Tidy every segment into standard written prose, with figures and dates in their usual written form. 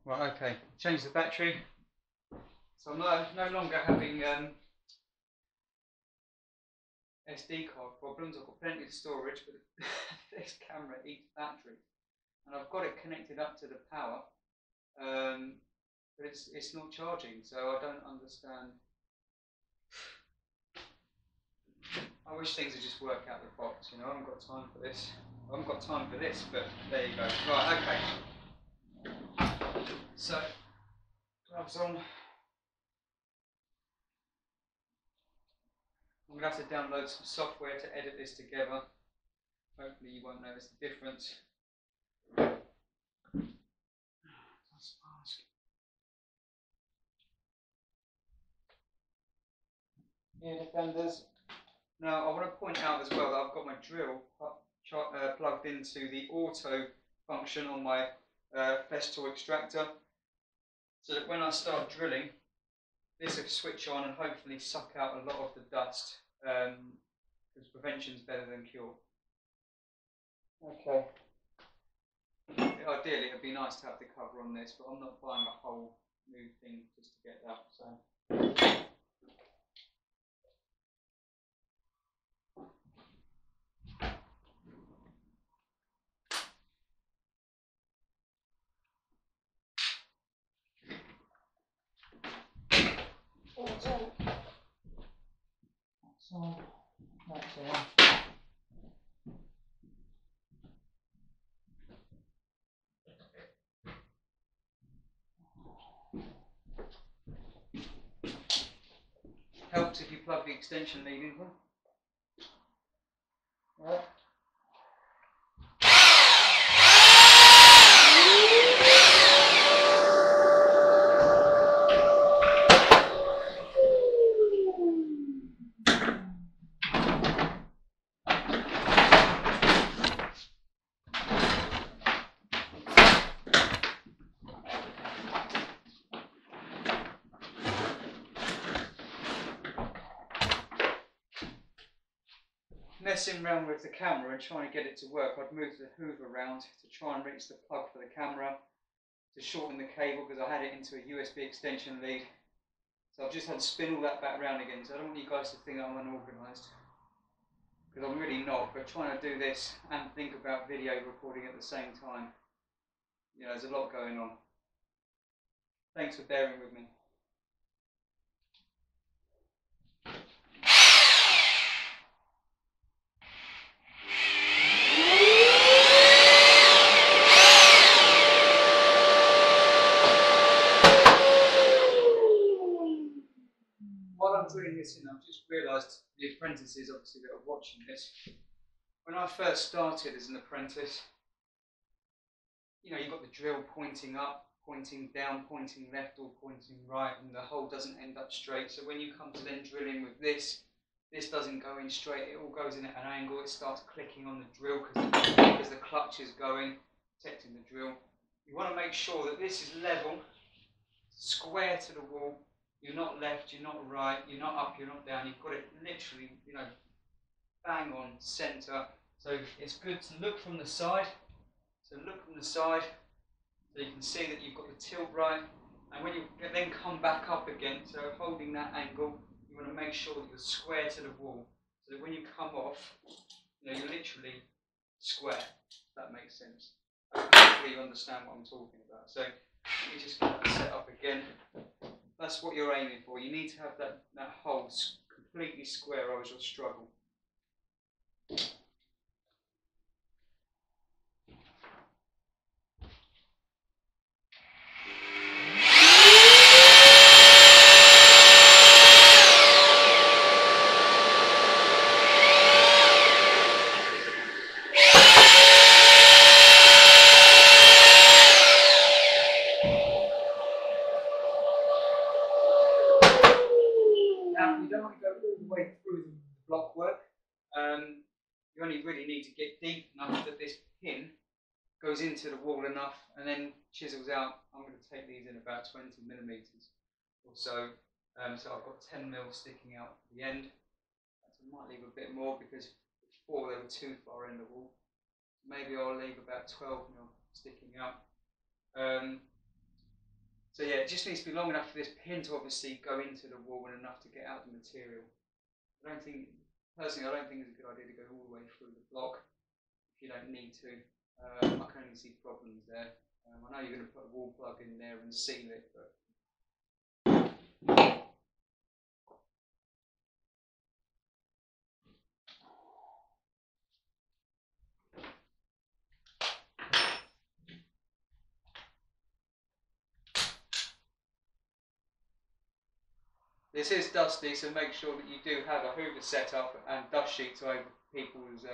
Right, okay. Change the battery. So I'm no longer having SD card problems. I've got plenty of storage, but this camera eats battery. And I've got it connected up to the power, but it's not charging, so I don't understand. I wish things would just work out the box, you know. I haven't got time for this. I haven't got time for this, but there you go. Right, okay. So, gloves on. I'm going to have to download some software to edit this together. Hopefully you won't notice the difference. Ear defenders. Now I want to point out as well that I've got my drill plugged into the auto function on my Festool extractor, so that when I start drilling, this will switch on and hopefully suck out a lot of the dust, because prevention is better than cure. Okay. Ideally, it'd be nice to have the cover on this, but I'm not buying a whole new thing just to get that. So. That's on. Helps if you plug the extension lead in here. Right. Messing around with the camera and trying to get it to work, I'd move the hoover around to try and reach the plug for the camera, to shorten the cable because I had it into a USB extension lead. So I've just had to spin all that back around again, so I don't want you guys to think I'm unorganised, because I'm really not, but trying to do this and think about video recording at the same time, you know, there's a lot going on. Thanks for bearing with me. While I'm doing this, I've just realised the apprentices obviously that are watching this. When I first started as an apprentice, you know, you've got the drill pointing up, pointing down, pointing left or pointing right, and the hole doesn't end up straight. So when you come to then drilling with this doesn't go in straight, it all goes in at an angle. It starts clicking on the drill because the clutch is going, protecting the drill. You want to make sure that this is level, square to the wall. You're not left, you're not right, you're not up, you're not down. You've got it literally, you know, bang on centre. So it's good to look from the side. So look from the side, so you can see that you've got the tilt right. And when you then come back up again, so holding that angle, you want to make sure that you're square to the wall. So that when you come off, you know, you're literally square, if that makes sense. Hopefully you understand what I'm talking about. So let me just get that set up again. That's what you're aiming for. You need to have that hole completely square, or else you'll struggle. You only really need to get deep enough that this pin goes into the wall enough and then chisels out. I'm going to take these in about 20 millimeters or so. So I've got 10 mil sticking out at the end. I might leave a bit more because before they were too far in the wall. Maybe I'll leave about 12 mil sticking out. So yeah, it just needs to be long enough for this pin to obviously go into the wall and enough to get out the material. Personally, I don't think it's a good idea to go all the way through the block if you don't need to. I can only see problems there. I know you're going to put a wall plug in there and seal it, but this is dusty, so make sure that you do have a hoover set up and dust sheets over people's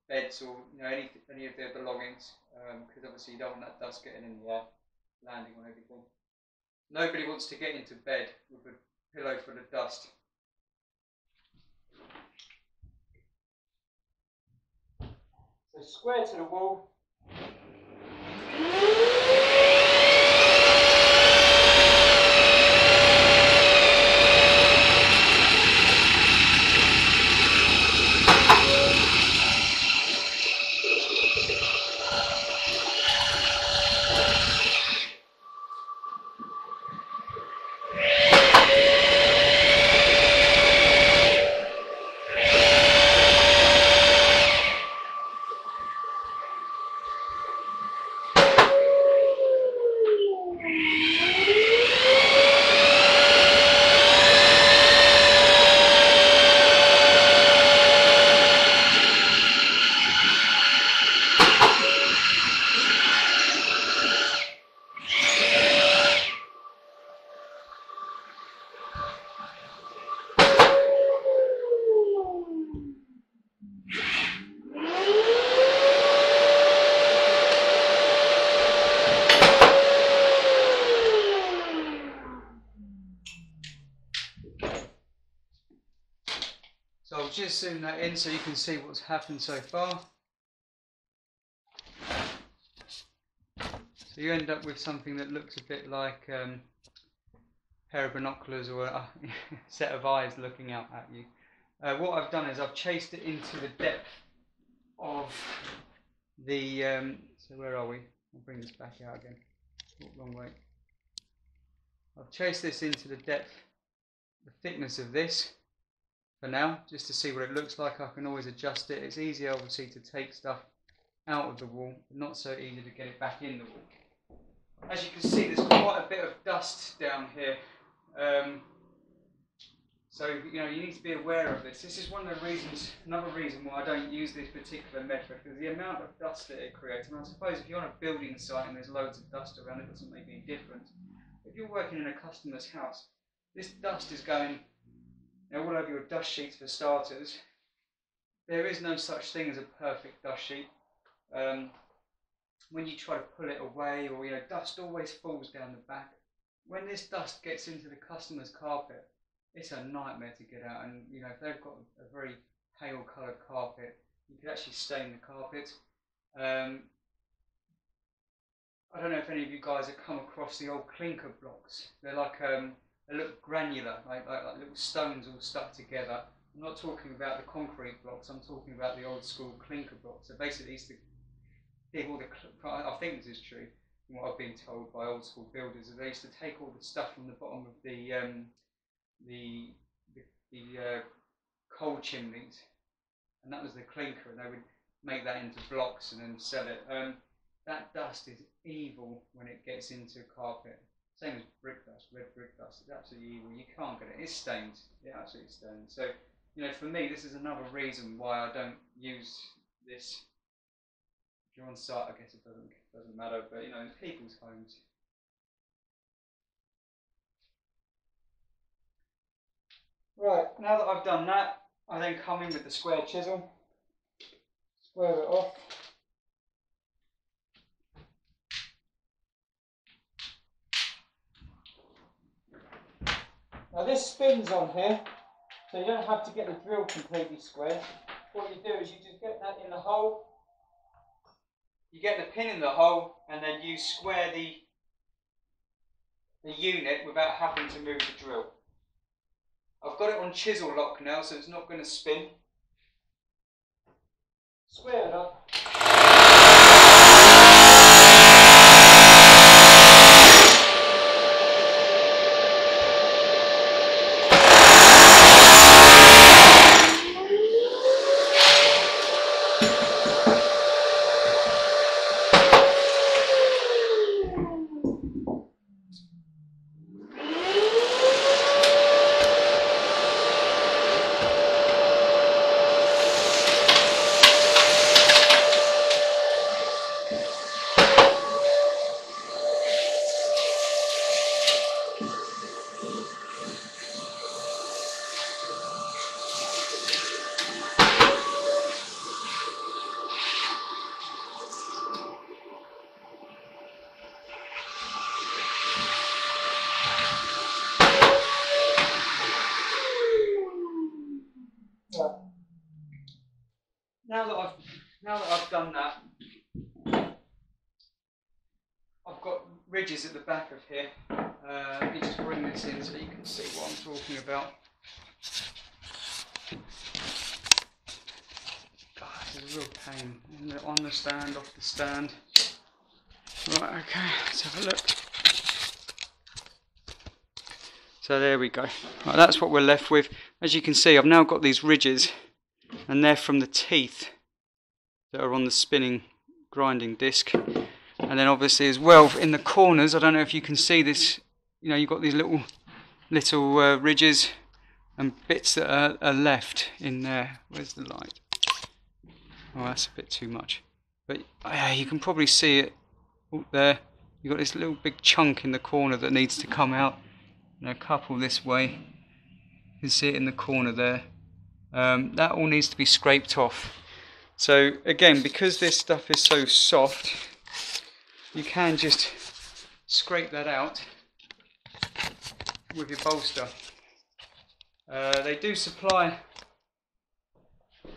beds or any of their belongings, because obviously you don't want that dust getting in the air, landing on everything. Nobody wants to get into bed with a pillow full of dust. So square to the wall. So I'll just zoom that in so you can see what's happened so far. So you end up with something that looks a bit like a pair of binoculars or a set of eyes looking out at you. What I've done is I've chased it into the depth of the, so where are we? I'll bring this back out again. Oh, wrong way. I've chased this into the depth, the thickness of this for now, just to see what it looks like. I can always adjust it. It's easier obviously to take stuff out of the wall, but not so easy to get it back in the wall. As you can see, there's quite a bit of dust down here. So you need to be aware of this. This is one of the reasons, another reason why I don't use this particular method, because the amount of dust that it creates. And I suppose if you're on a building site and there's loads of dust around, it doesn't make any difference. If you're working in a customer's house, this dust is going all over your dust sheets for starters. There is no such thing as a perfect dust sheet. When you try to pull it away, or dust always falls down the back. When this dust gets into the customer's carpet, it's a nightmare to get out. And if they've got a very pale coloured carpet, you could actually stain the carpet. I don't know if any of you guys have come across the old clinker blocks. They're like they look granular, like little stones all stuck together. I'm not talking about the concrete blocks. I'm talking about the old school clinker blocks. So basically, used to dig all the. I think this is true. From what I've been told by old school builders, is they used to take all the stuff from the bottom of the coal chimneys, and that was the clinker, and they would make that into blocks and then sell it. That dust is evil when it gets into carpet. Same as brick dust, red brick dust. It's absolutely evil. You can't get it. It stains. It absolutely stains. So, for me, this is another reason why I don't use this. If you're on site, I guess it doesn't matter. But in people's homes. Right. Now that I've done that, I then come in with the square chisel, square it off. Now this spins on here, so you don't have to get the drill completely square. What you do is you just get that in the hole, you get the pin in the hole, and then you square the unit without having to move the drill. I've got it on chisel lock now, so it's not going to spin. Square it up. ridges at the back of here. Let me just bring this in so you can see what I'm talking about. God, it's a real pain. On the stand, off the stand. Right, okay, let's have a look. So there we go. Right, that's what we're left with. As you can see, I've now got these ridges, and they're from the teeth that are on the spinning grinding disc. And then obviously as well in the corners, I don't know if you can see this, you know, you've got these little ridges and bits that are left in there. Where's the light? Oh, that's a bit too much. But you can probably see it up there. You've got this little big chunk in the corner that needs to come out. And a couple this way. You can see it in the corner there. That all needs to be scraped off. So again, because this stuff is so soft, you can just scrape that out with your bolster. They do supply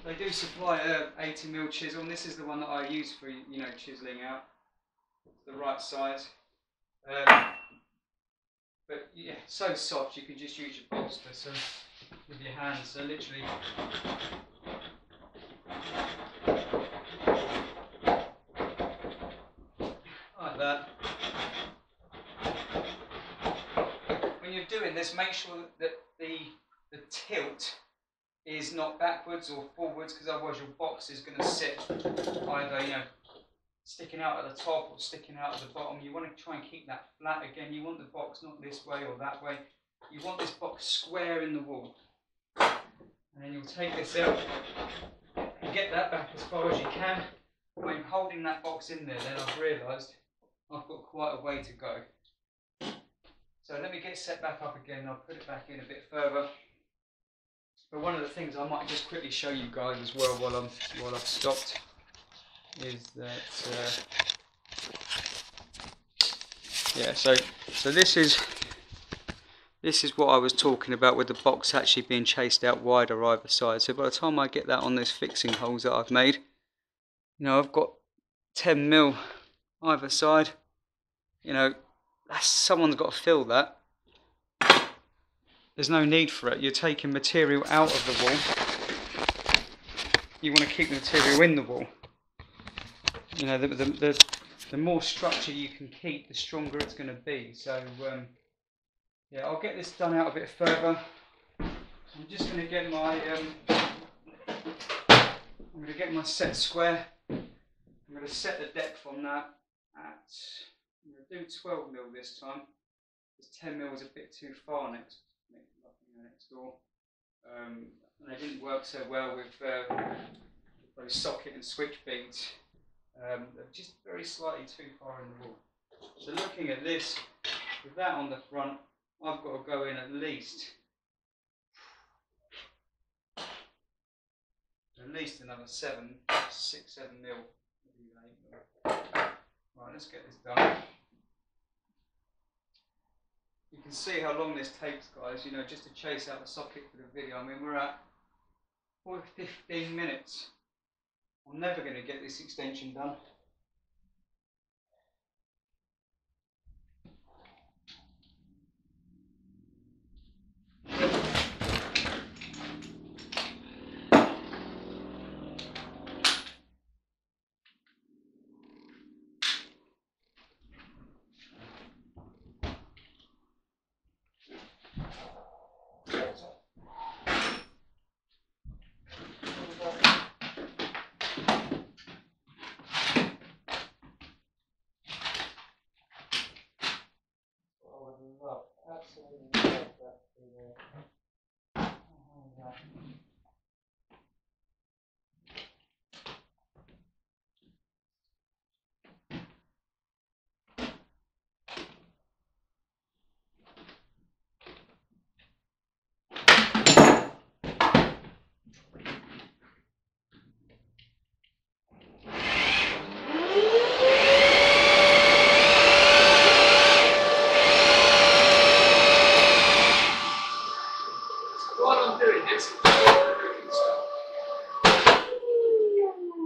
80mm chisel, and this is the one that I use for, you know, chiseling out. It's the right size. But yeah, so soft you can just use your bolster, so with your hands. So literally. Like that. When you're doing this, make sure that the tilt is not backwards or forwards, because otherwise your box is going to sit either, you know, sticking out at the top or sticking out at the bottom. You want to try and keep that flat. Again, you want the box not this way or that way. You want this box square in the wall. And then you'll take this out and get that back as far as you can. When holding that box in there, then I've realised I've got quite a way to go. So let me get set back up again, and I'll put it back in a bit further. But one of the things I might just quickly show you guys as well while I've stopped is that yeah. So this is what I was talking about with the box actually being chased out wider either side. So by the time I get that on those fixing holes that I've made, you know, I've got 10mm either side. You know, someone's got to fill that. There's no need for it. You're taking material out of the wall. You want to keep the material in the wall. You know, the more structure you can keep, the stronger it's going to be. So yeah, I'll get this done out a bit further. I'm just going to get my set square. I'm going to set the depth on that at, I'm going to do 12mm this time, because 10mm is a bit too far next door. And they didn't work so well with those socket and switch beads. They're just very slightly too far in the wall. So looking at this, with that on the front, I've got to go in at least another 6-7 mil. Right, let's get this done. You can see how long this takes, guys, you know, just to chase out the socket for the video. I mean, we're at 15 minutes. I'm never going to get this extension done. Absolutely love that.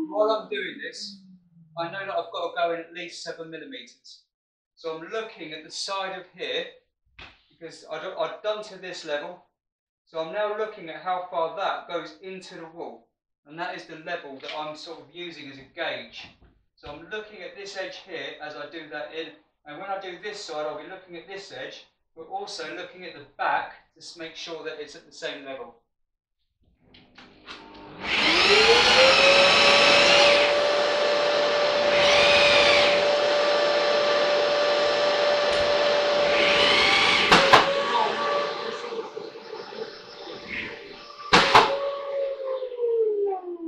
While I'm doing this, I know that I've got to go in at least 7mm. So I'm looking at the side of here, because I've done to this level. So I'm now looking at how far that goes into the wall. And that is the level that I'm sort of using as a gauge. So I'm looking at this edge here as I do that in. And when I do this side, I'll be looking at this edge, but also looking at the back to make sure that it's at the same level.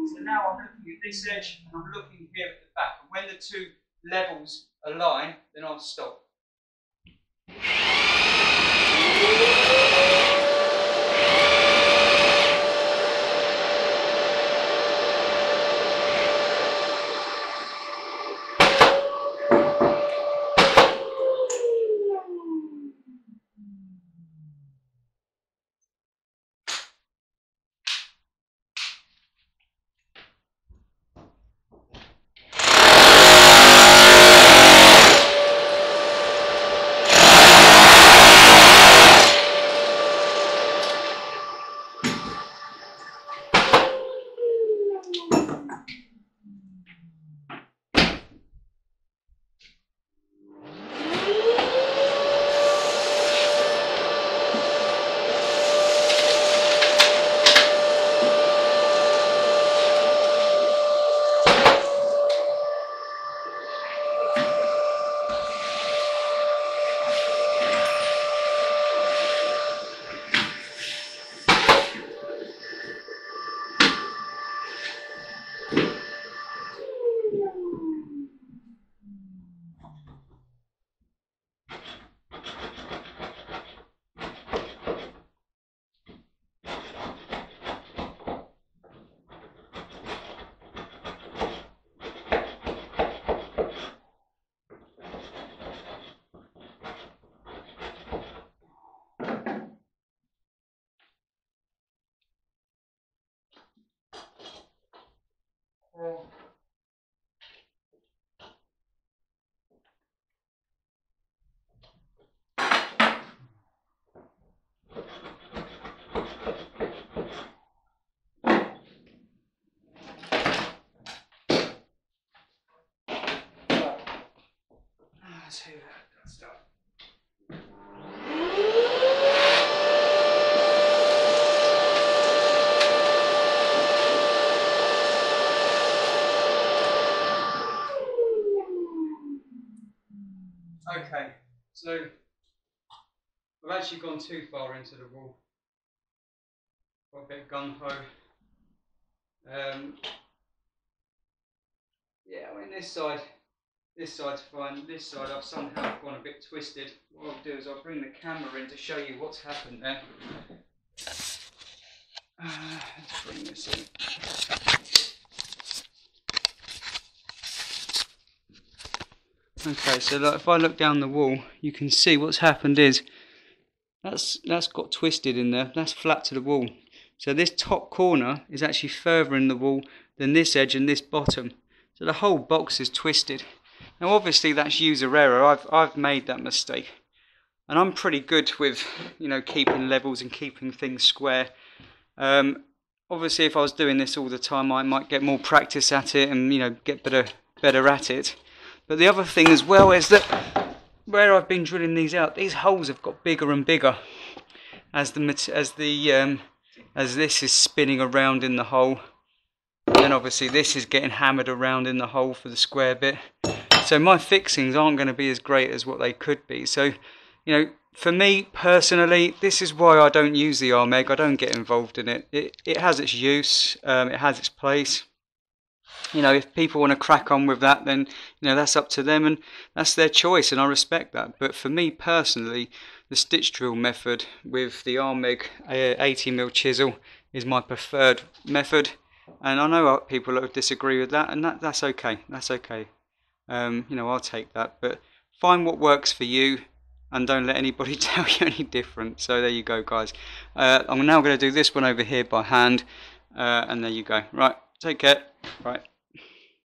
So now I'm looking at this edge and I'm looking here at the back. And when the two levels align, then I'll stop. Let's see that stuff. Okay, so I've actually gone too far into the wall. Got a bit gung-ho. Yeah, I mean this side's fine. This side I've somehow gone a bit twisted. What I'll do is I'll bring the camera in to show you what's happened there. Let's bring this in. Okay, so look, if I look down the wall, you can see what's happened is that's got twisted in there. That's flat to the wall. So this top corner is actually further in the wall than this edge and this bottom. So the whole box is twisted. Now obviously that's user error. I've made that mistake. And I'm pretty good with, you know, keeping levels and keeping things square. Obviously if I was doing this all the time, I might get more practice at it and, you know, get better at it. But the other thing as well is that where I've been drilling these out, these holes have got bigger and bigger as this is spinning around in the hole. And obviously this is getting hammered around in the hole for the square bit. So my fixings aren't going to be as great as what they could be. So, you know, for me personally, this is why I don't use the Armeg. I don't get involved in it. It has its use, it has its place. You know, if people want to crack on with that, then, you know, that's up to them and that's their choice, and I respect that. But for me personally, the stitch drill method with the Armeg 80mm chisel is my preferred method. And I know people that would disagree with that, and that's okay. That's okay. You know, I'll take that. But find what works for you, and don't let anybody tell you any different. So there you go, guys. I'm now going to do this one over here by hand, and there you go. Right, take care. Right.